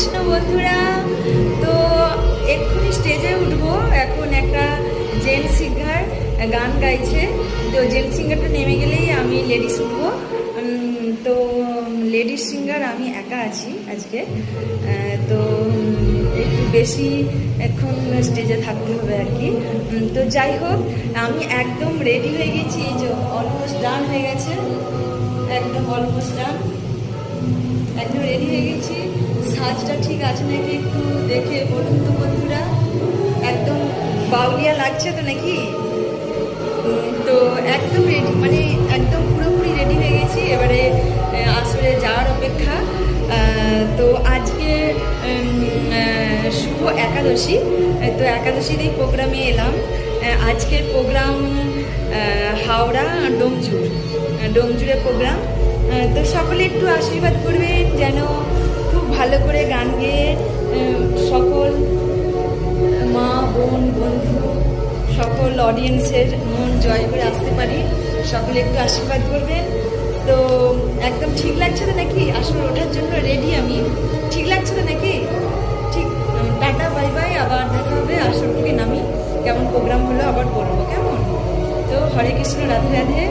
কৃষ্ণ বন্ধুরা। তো এক্ষুনি স্টেজে উঠবো। এখন একটা জেন্ট সিঙ্গার গান গাইছে, তো জেন্ট সিঙ্গারটা নেমে গেলেই আমি লেডিস উঠবো। তো লেডিস সিঙ্গার আমি একা আছি আজকে। তো একটু বেশি এখন স্টেজে থাকতে হবে আর কি। তো যাই হোক, আমি একদম রেডি হয়ে গেছি। এই যে অলমোস্ট ডান হয়ে গেছে, একদম অলমোস্ট ডান, একদম রেডি হয়ে গেছি। সাজটা ঠিক আছে নাকি একটু দেখে বলুন তো বন্ধুরা। একদম বাউলিয়া লাগছে তো নাকি? তো একদম রেডি, মানে একদম পুরোপুরি রেডি হয়ে গেছি। এবারে আসলে যাওয়ার অপেক্ষা। তো আজকে শুভ একাদশী, তো একাদশীর এই প্রোগ্রামে এলাম। আজকের প্রোগ্রাম হাওড়া ডোমজুড়ে প্রোগ্রাম। তো সকলে একটু আশীর্বাদ করবেন যেন খুব ভালো করে গান গেয়ে সকল মা বোন বন্ধু সকল অডিয়েন্সের মন জয় করে আসতে পারি। সকলে একটু আশীর্বাদ করবেন। তো একদম ঠিক লাগছে তো নাকি? আসলে ওঠার জন্য রেডি আমি। ঠিক লাগছে তো নাকি? ঠিক। টাটা বাই বাই, আবার দেখা হবে। আসর থেকে নামি, কেমন প্রোগ্রাম হলো আবার বলবো কেমন। তো হরে কৃষ্ণ, রাধে রাধে।